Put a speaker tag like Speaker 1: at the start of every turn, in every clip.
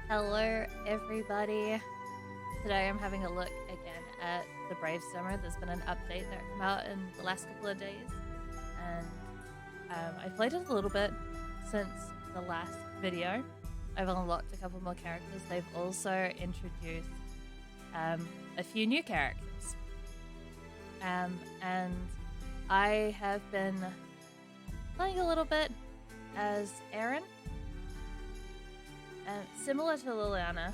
Speaker 1: Hello everybody. Today I'm having a look again at the Brave Summer. There's been an update that came out in the last couple of days, and I played it a little bit since the last video. I've unlocked a couple more characters. They've also introduced a few new characters, and I have been playing a little bit as Aaron. Similar to Liliana,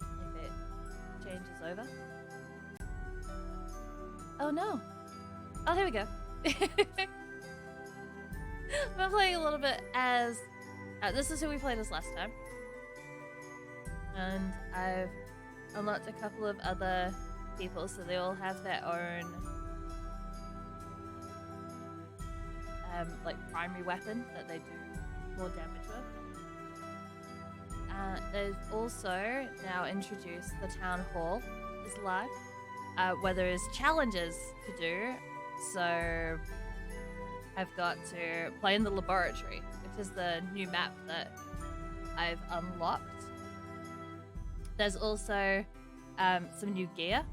Speaker 1: if it changes over. Oh no! Oh, here we go. I'm playing a little bit as... this is who we played as last time. And I've unlocked a couple of other people, so they all have their own... like primary weapon that they do more damage with. They've also now introduced the town hall is live, where there is challenges to do. So I've got to play in the laboratory, which is the new map that I've unlocked. There's also some new gear,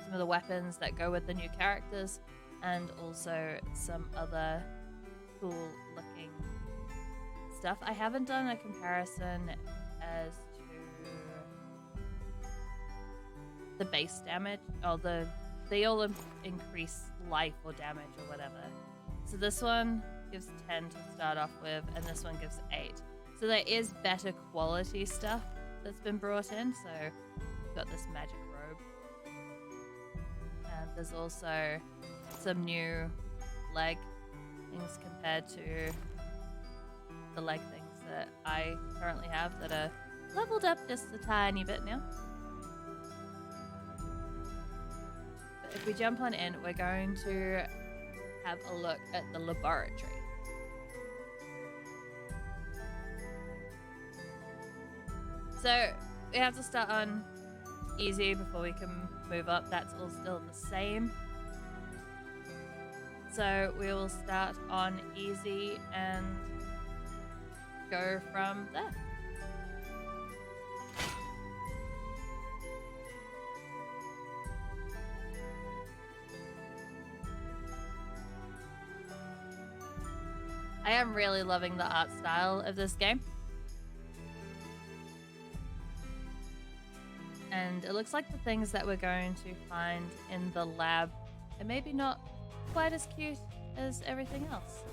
Speaker 1: some of the weapons that go with the new characters, and also some other cool looking stuff. I haven't done a comparison as to the base damage, or they all increase life or damage or whatever. So this one gives 10 to start off with, and this one gives 8. So there is better quality stuff that's been brought in. So we've got this magic robe, and there's also some new leg things compared to the leg things that I currently have that are leveled up just a tiny bit now. But if we jump on in, we're going to have a look at the laboratory. So we have to start on easy before we can move up. That's all still the same. So we will start on easy and go from there. I am really loving the art style of this game. And it looks like the things that we're going to find in the lab are maybe not quite as cute as everything else.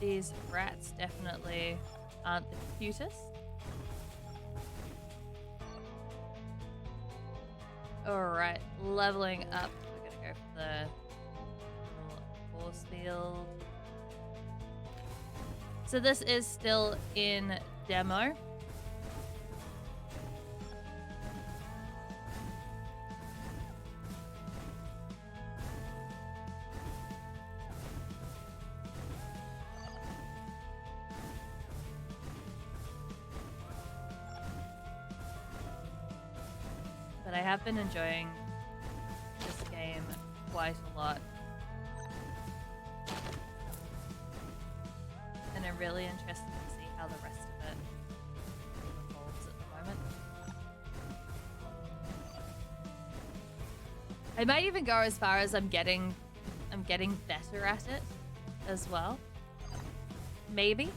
Speaker 1: These rats definitely aren't the cutest. Alright, leveling up. We're gonna go for the force field. So this is still in demo. But I have been enjoying this game quite a lot. And I'm really interested to see how the rest of it evolves at the moment. I might even go as far as I'm getting better at it as well. Maybe.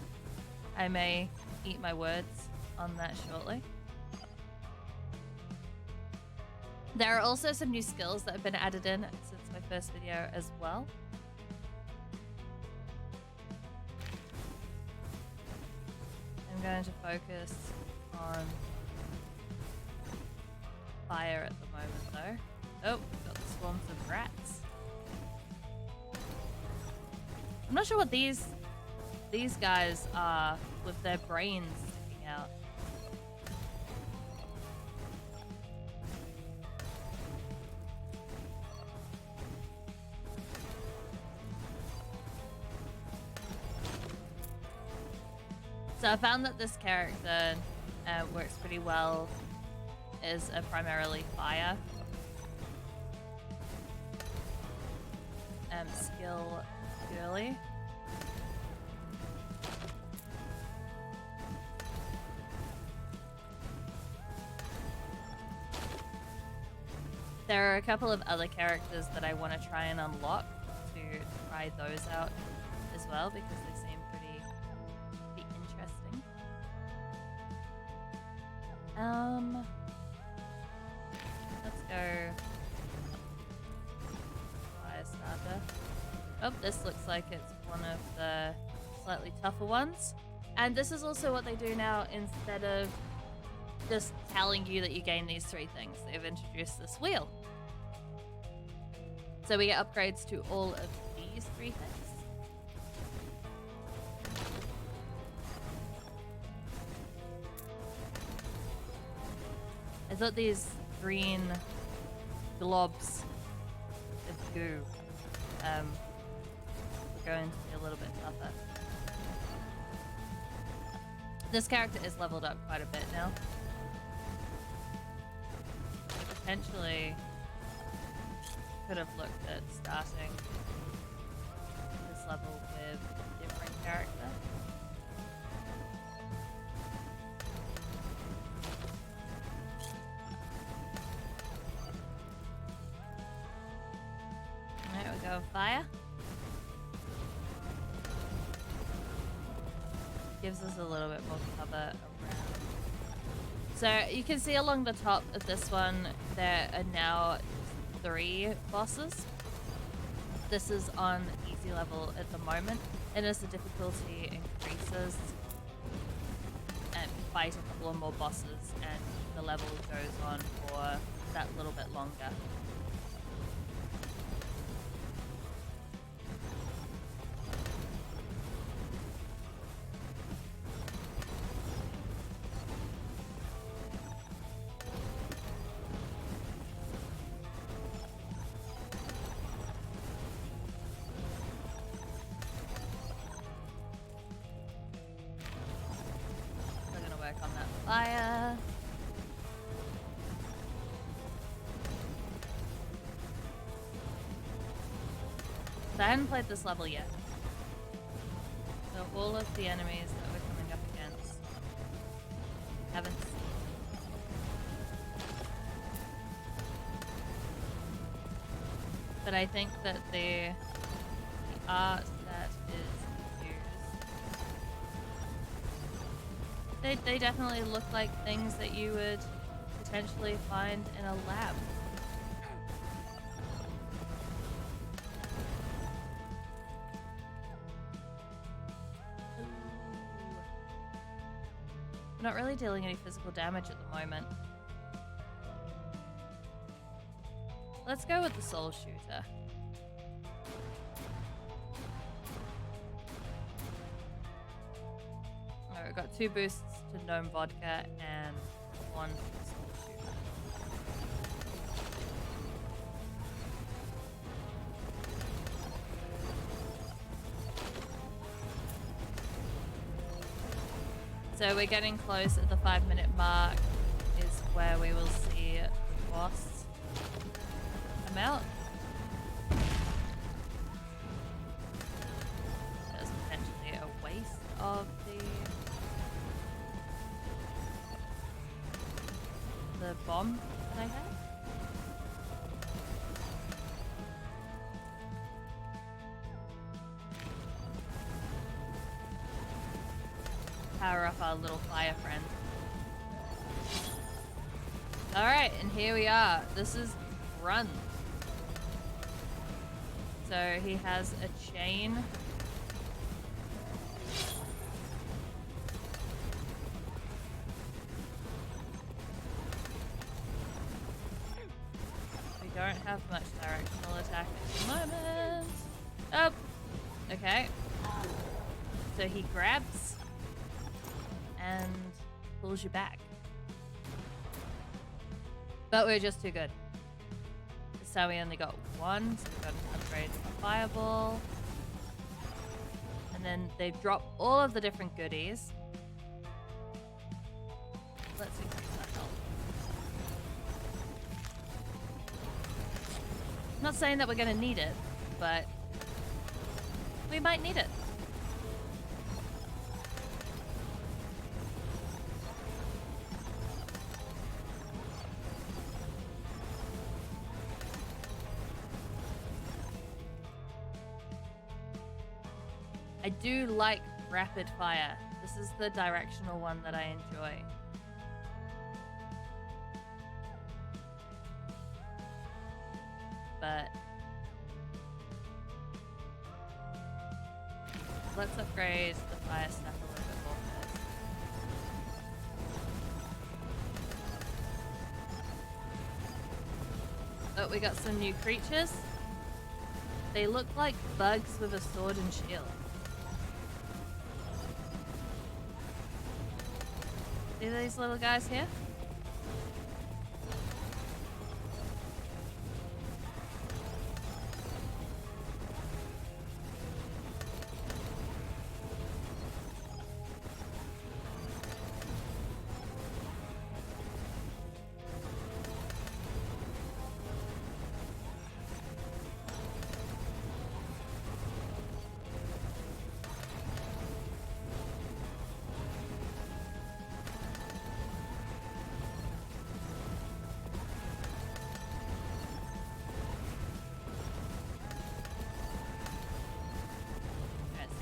Speaker 1: I may eat my words on that shortly. There are also some new skills that have been added in since my first video as well. I'm going to focus on fire at the moment though. Oh, we've got the swarms of rats. I'm not sure what these guys are with their brains sticking out. So I found that this character works pretty well as a primarily fire skill purely. There are a couple of other characters that I want to try and unlock to try those out as well because they seem pretty interesting. Let's go fire starter. Oh, this looks like it's one of the slightly tougher ones. And this is also what they do now instead of just telling you that you gain these 3 things. They've introduced this wheel. So we get upgrades to all of these 3 things. I thought these green globs of goo were going to be a little bit tougher. This character is leveled up quite a bit now. Potentially could have looked at starting this level with a different character. There we go, fire. Gives us a little bit more cover around. So you can see along the top of this one, there are now 3 bosses. This is on easy level at the moment, and as the difficulty increases, you fight a couple of more bosses, and the level goes on for that little bit longer. On that fire. So I hadn't played this level yet. So all of the enemies that we're coming up against haven't seen. But I think that the art that is they definitely look like things that you would potentially find in a lab. We're not really dealing any physical damage at the moment. Let's go with the soul shooter. We've got 2 boosts to Gnome Vodka and 1 to Soul Shooter. So we're getting close at the 5-minute mark is where we will see the boss come out. There's potentially a waste of the bomb that I had. Power up our little fire friend. Alright, and here we are. This is Run. So he has a chain. We don't have much directional attack at the moment. Oh, okay. So he grabs and pulls you back. But we're just too good. This time we only got 1, so we've got to upgrade the fireball. And then they drop all of the different goodies. Let's increase that health. I'm not saying that we're going to need it, but We might need it. I do like rapid fire. This is the directional one that I enjoy. But let's upgrade the fire stuff a little bit more first. Oh, we got some new creatures. They look like bugs with a sword and shield. See these little guys here?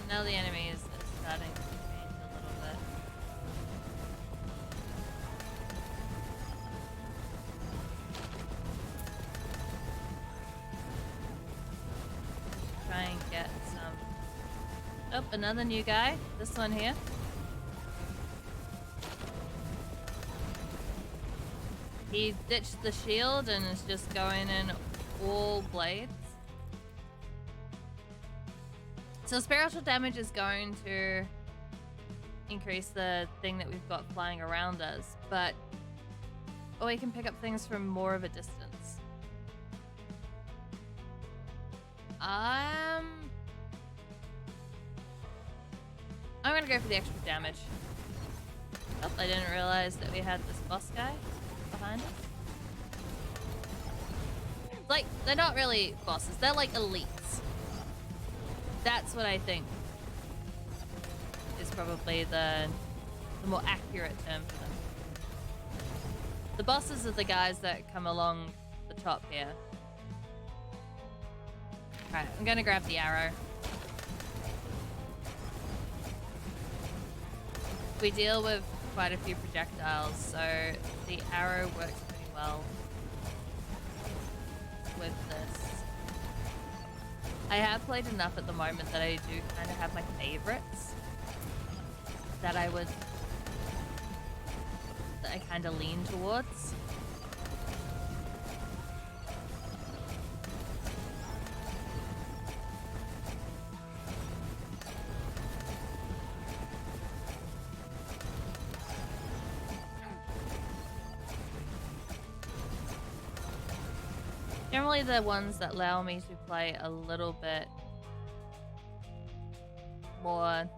Speaker 1: Now the enemy is starting to change a little bit. Try and get some... Oh, another new guy. This one here. He ditched the shield and is just going in all blades. So spiritual damage is going to increase the thing that we've got flying around us, but we can pick up things from more of a distance. I'm gonna go for the extra damage. Oh, I didn't realize that we had this boss guy behind us. Like, they're not really bosses, they're like elites. That's what I think is probably the more accurate term for them. The bosses are the guys that come along the top here. Alright, I'm gonna grab the arrow. We deal with quite a few projectiles, so the arrow works pretty well with this. I have played enough at the moment that I do kind of have my favorites that I kind of lean towards. Generally the ones that allow me to play a little bit more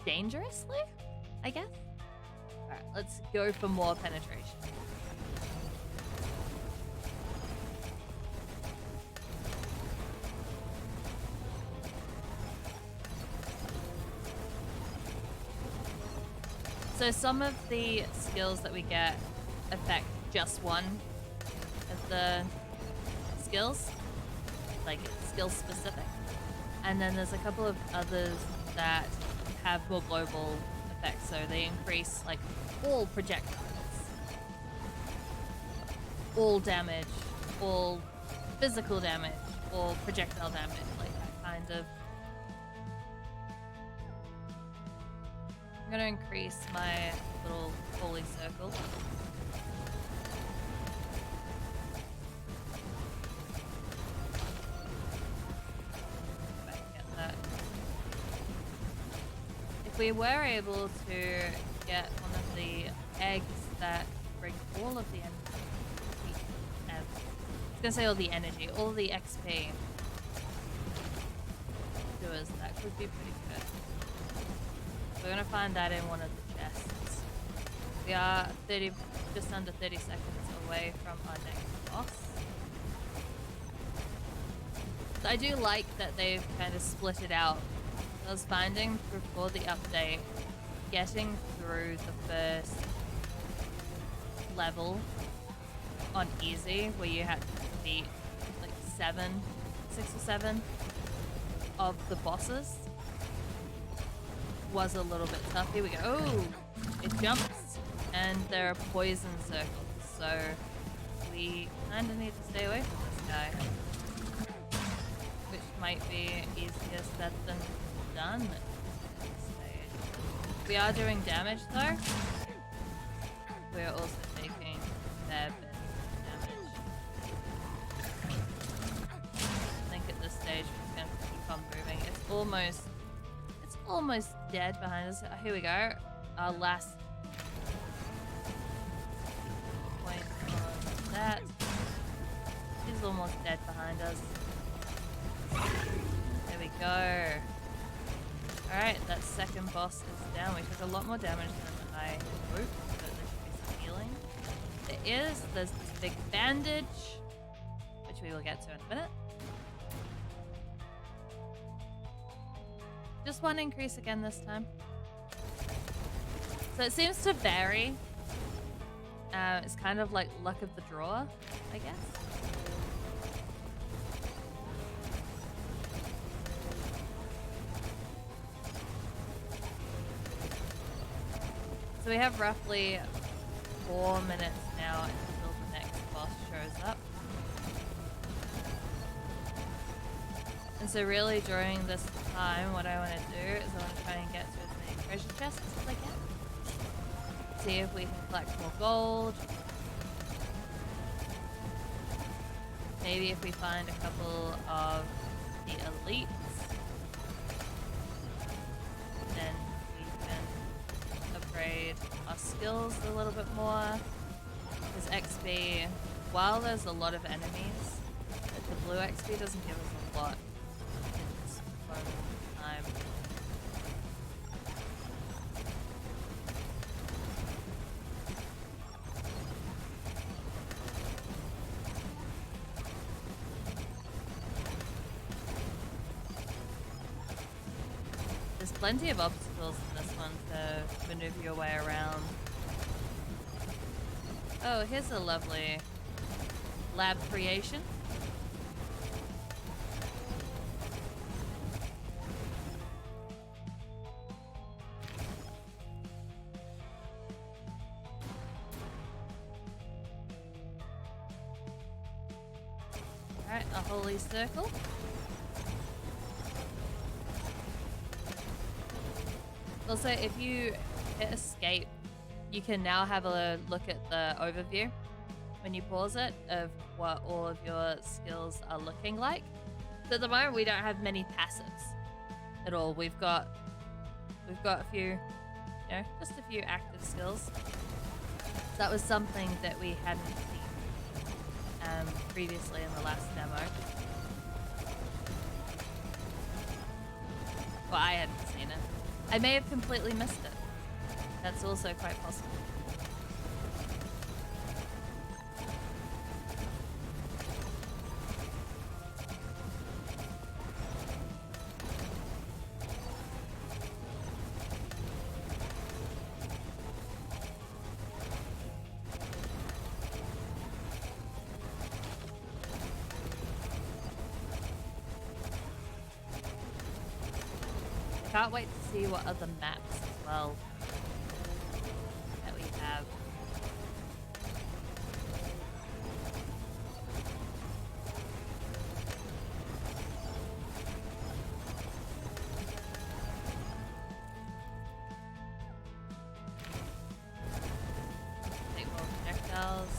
Speaker 1: dangerously, I guess. Alright, let's go for more penetration. So some of the skills that we get affect just one of the skills, like it's skill specific, and then there's a couple of others that have more global effects, so they increase like all projectiles, all damage, all physical damage, all projectile damage, like that kind of. I'm gonna increase my little holy circle. If we were able to get one of the eggs that bring all of the energy, I was gonna say all the energy, all the XP to us, that could be pretty good. We're gonna find that in one of the chests. We are just under 30 seconds away from our next boss. So I do like that they've kind of split it out. I was finding before the update, getting through the first level on easy, where you had to beat like 6 or 7 of the bosses, was a little bit tough. Here we go. Oh, it jumps, and there are poison circles, so we kind of need to stay away from this guy, which might be easier said than done at this stage. We are doing damage though. We're also taking a fair bit of damage. I think at this stage we're going to keep on moving. It's almost dead behind us. Here we go. Our last point on that. He's almost dead behind us. There we go. Alright, that second boss is down. We took a lot more damage than I had hoped, but there should be some healing. There's this big bandage, which we will get to in a minute. Just one increase again this time. So it seems to vary. It's kind of like luck of the draw, I guess. So we have roughly 4 minutes now until the next boss shows up. And so really during this time, what I want to do is I want to try and get to as many treasure chests as I can. See if we can collect more gold. Maybe if we find a couple of the elites, then we can upgrade our skills a little bit more. Because XP, while there's a lot of enemies, the blue XP doesn't give us a lot. Time. There's plenty of obstacles in this one to maneuver your way around. Oh, here's a lovely lab creation. Alright, a holy circle. Also, if you hit escape, you can now have a look at the overview when you pause it of what all of your skills are looking like. So at the moment we don't have many passives at all. We've got a few, just a few active skills. So that was something that we hadn't seen previously in the last demo. Well, I hadn't seen it. I may have completely missed it. That's also quite possible. Can't wait to see what other maps as well that we have. Take more projectiles.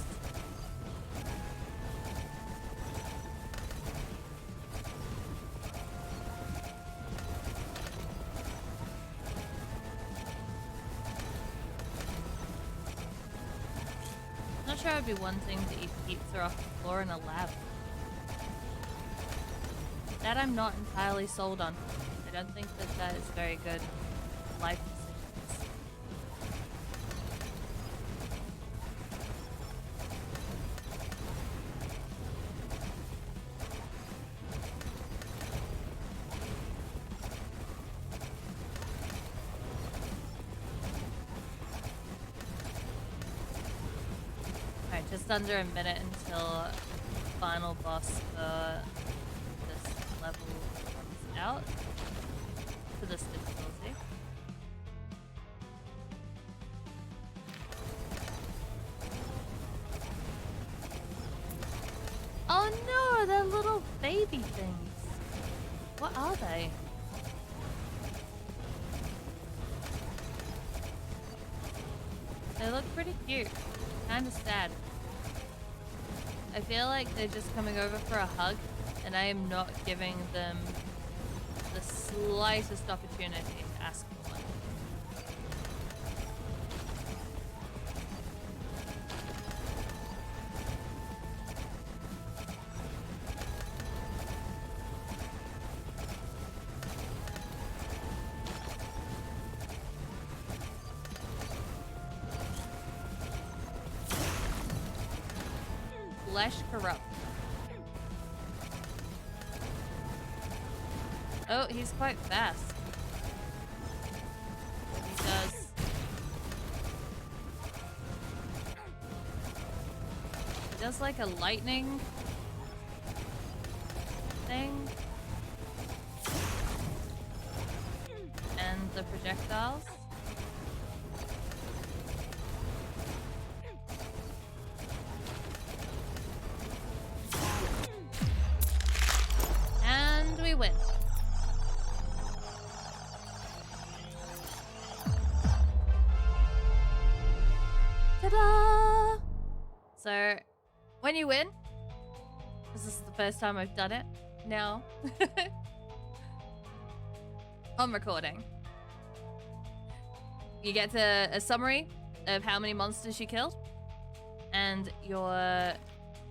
Speaker 1: I'm not sure it would be one thing to eat pizza off the floor in a lab. That I'm not entirely sold on. I don't think that that is very good life decisions. just under a minute until the final boss for this level comes out for this difficulty. Oh no, they're little baby things. What are they? They look pretty cute. Kinda sad. I feel like they're just coming over for a hug, and I am not giving them the slightest opportunity to ask for one. Flesh corrupt. Oh, he's quite fast. He does. He does like a lightning thing. And the projectiles. And we win. Ta-da! So, when you win, this is the first time I've done it now, on recording, you get a summary of how many monsters you killed and your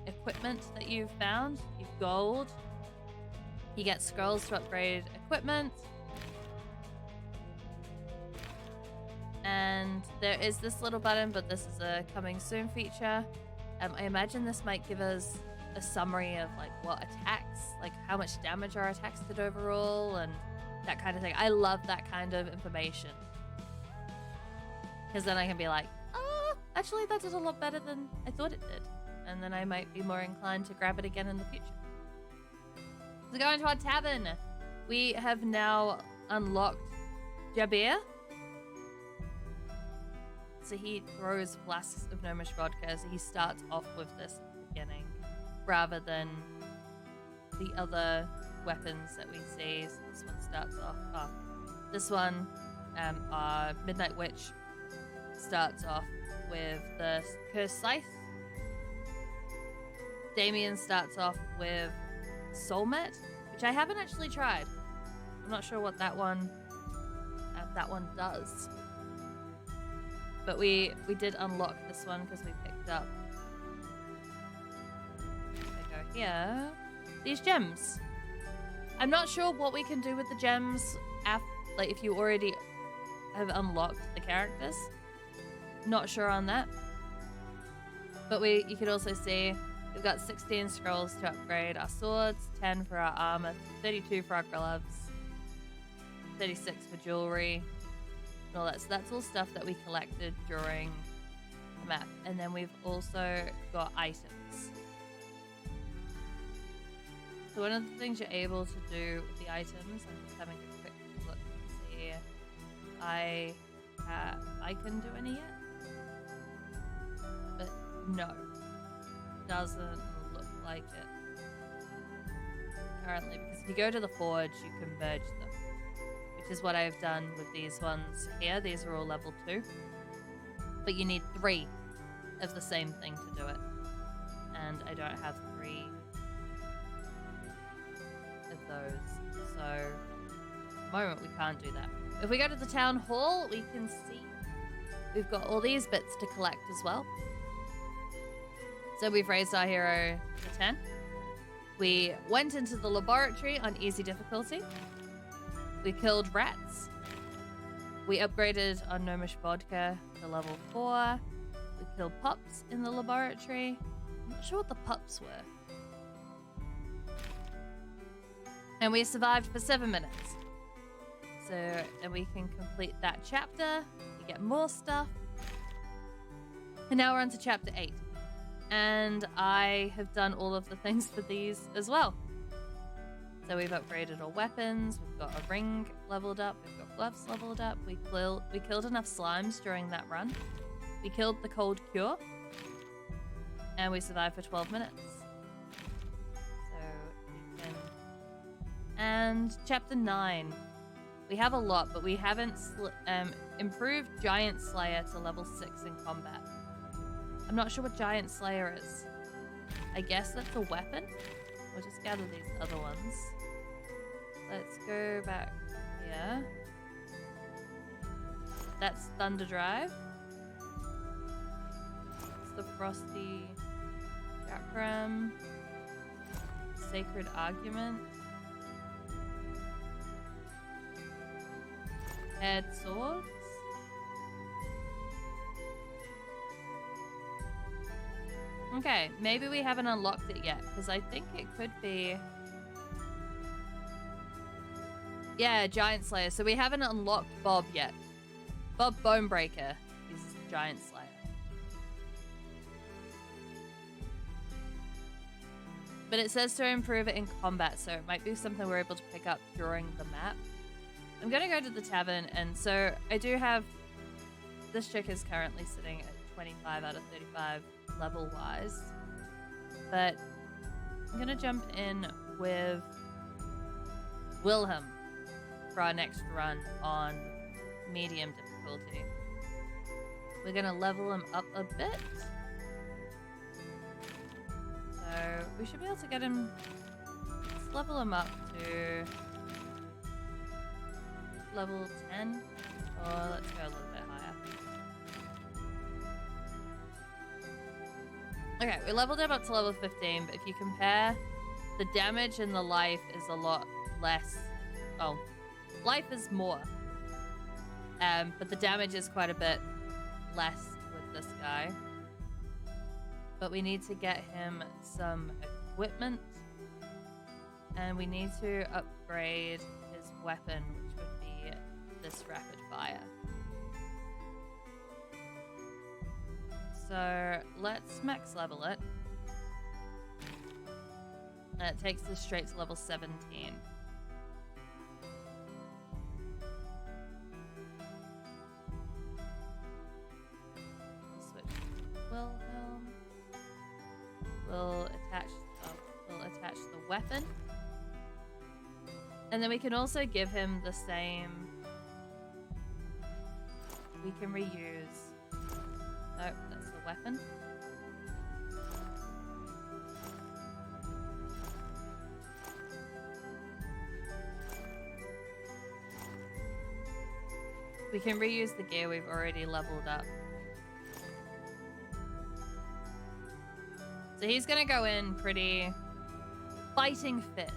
Speaker 1: equipment that you've found. You've gold. You get scrolls to upgrade equipment. And there is this little button, but this is a coming soon feature. I imagine this might give us a summary of like what attacks, like how much damage our attacks did overall and that kind of thing. I love that kind of information. Because then I can be like, oh, actually that did a lot better than I thought it did. And then I might be more inclined to grab it again in the future. Let's go into our tavern. We have now unlocked Jabir. So he throws flasks of gnomish vodka, so he starts off with this at the beginning, rather than the other weapons that we see. So this one starts off. Oh, this one, our Midnight Witch, starts off with the Cursed Scythe. Damien starts off with Soulmet, which I haven't actually tried. I'm not sure what that one does. But we did unlock this one because we picked up, I go here, these gems. I'm not sure what we can do with the gems like if you already have unlocked the characters. Not sure on that. But you could also see we've got 16 scrolls to upgrade our swords, 10 for our armor, 32 for our gloves, 36 for jewelry. And all that. So that's all stuff that we collected during the map. And then we've also got items. So one of the things you're able to do with the items, I'm just having a quick look to see if I can do any yet. But no, doesn't look like it currently. Because if you go to the forge, you can merge them. Which is what I've done with these ones here. These are all level 2. But you need 3 of the same thing to do it. And I don't have 3 of those. So, at the moment we can't do that. If we go to the town hall, we can see we've got all these bits to collect as well. So we've raised our hero to 10. We went into the laboratory on easy difficulty. We killed rats. We upgraded our gnomish vodka to level 4. We killed pups in the laboratory. I'm not sure what the pups were. And we survived for 7 minutes. So then we can complete that chapter. We get more stuff. And now we're on to chapter 8. And I have done all of the things for these as well. So we've upgraded our weapons, we've got a ring leveled up, we've got gloves leveled up, we killed enough slimes during that run. We killed the cold cure. And we survived for 12 minutes. So we can... And chapter 9. We have a lot, but we haven't improved Giant Slayer to level 6 in combat. I'm not sure what Giant Slayer is. I guess that's a weapon? We'll just gather these other ones. Let's go back here. That's Thunder Drive. It's the Frosty Chakram. Sacred Argument. Head Swords. Okay, maybe we haven't unlocked it yet, because I think it could be... Yeah, Giant Slayer. So we haven't unlocked Bob yet. Bob Bonebreaker is Giant Slayer. But it says to improve it in combat, so it might be something we're able to pick up during the map. I'm going to go to the tavern, and so I do have... This chick is currently sitting at 25 out of 35 level-wise. But I'm going to jump in with Wilhelm for our next run on medium difficulty. We're going to level him up a bit. So we should be able to get him... Let's level him up to level 10. Or let's go a little bit higher. Okay, we leveled him up to level 15, but if you compare, the damage and the life is a lot less. Oh, life is more. But the damage is quite a bit less with this guy. But we need to get him some equipment. And we need to upgrade his weapon, which would be this rapid fire. So let's max level it. And it takes us straight to level 17. We'll switch to Wilhelm. We'll attach the weapon. And then we can also give him the same... We can reuse... Nope, that's the weapon. We can reuse the gear we've already leveled up. So he's gonna go in pretty fighting fit.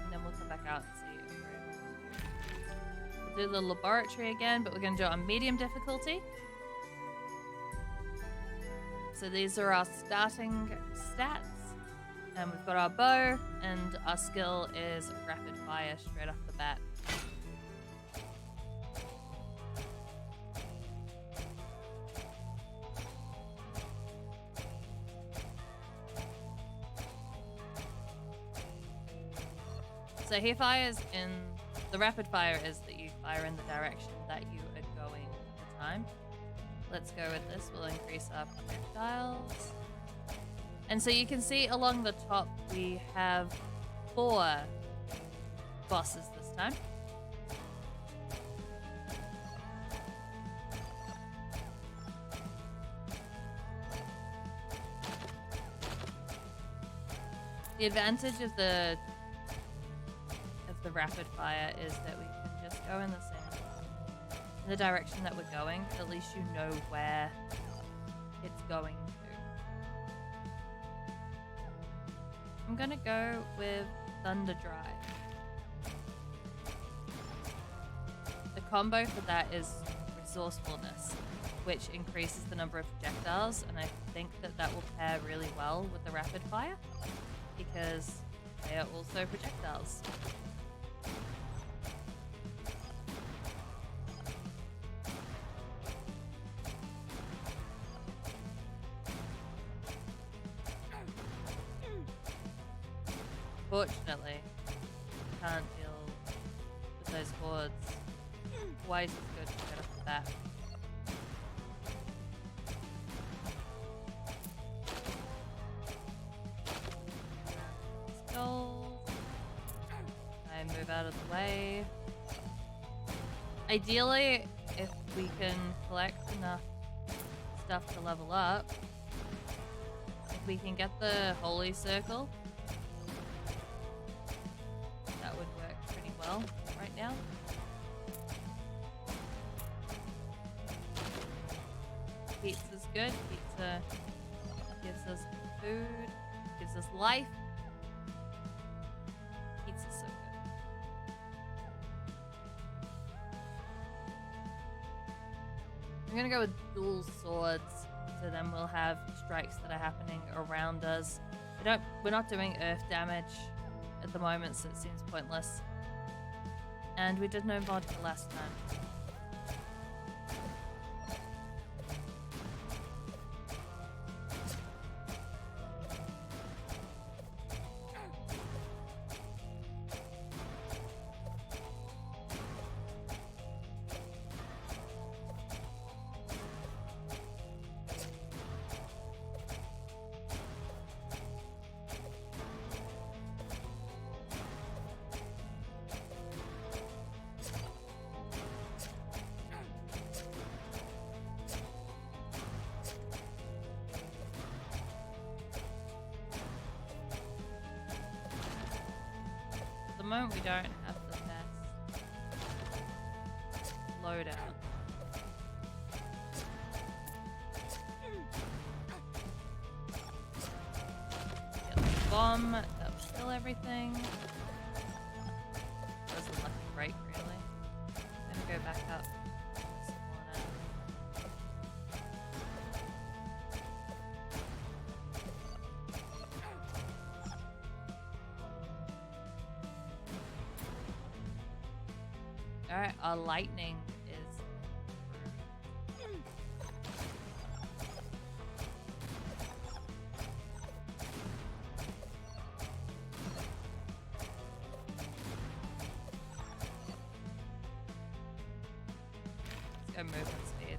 Speaker 1: And then we'll come back out and see if we're able to do the laboratory again, but we're gonna do it on medium difficulty. So these are our starting stats. And we've got our bow, and our skill is rapid fire straight off the bat. So he fires in... The rapid fire is that you fire in the direction that you are going at the time. Let's go with this. We'll increase our projectiles. And so you can see along the top we have 4 bosses this time. The advantage of the rapid fire is that we can just go in the direction that we're going. At least you know where it's going to. I'm gonna go with Thunder Drive. The combo for that is resourcefulness, which increases the number of projectiles, and I think that will pair really well with the rapid fire because they are also projectiles. unfortunately, can't deal with those hordes quite as good right off the bat. Gold. I move out of the way. Ideally, if we can collect enough stuff to level up, if we can get the holy circle, that would work pretty well right now. Pizza's good. Pizza gives us food, gives us life. Pizza's so good. I'm gonna go with dual swords, so then we'll have strikes that are happening around us. We're not doing earth damage at the moment, so it seems pointless. And we did no vodka last time. At the moment we don't have the best loadout. Get the bomb, that will kill everything. That was a lucky break, really. I'm gonna go back up. Alright, our lightning is... Let's go movement speed.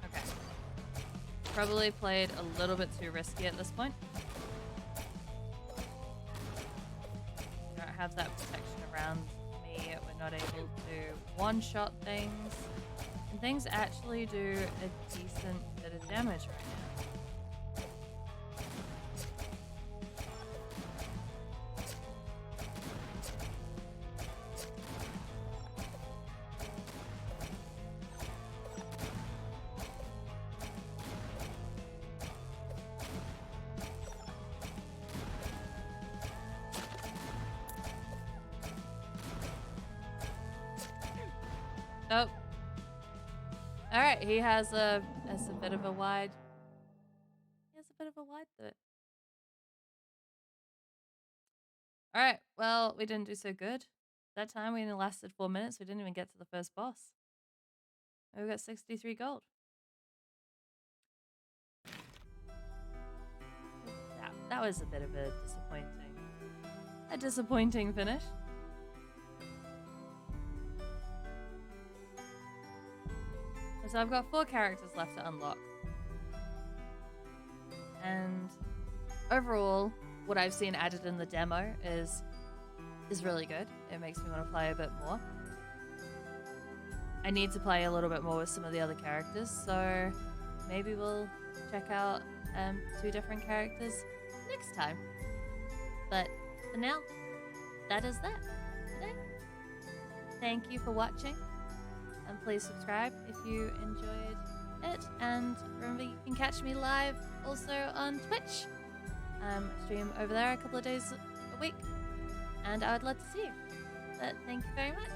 Speaker 1: Okay. Probably played a little bit too risky at this point. Have that protection around me. We're not able to one-shot things, and things actually do a decent bit of damage right now. Oh. Alright, he has a bit of a wide... He has a bit of a wide to it. Alright, well, we didn't do so good. That time we only lasted 4 minutes. We didn't even get to the first boss. And we got 63 gold. That was a bit of a disappointing finish. So I've got 4 characters left to unlock. And overall, what I've seen added in the demo is really good. It makes me want to play a bit more. I need to play a little bit more with some of the other characters, so maybe we'll check out 2 different characters next time. But for now, that is that today. Thank you for watching. And please subscribe if you enjoyed it. And remember, you can catch me live also on Twitch. Stream over there a couple of days a week. And I would love to see you. But thank you very much.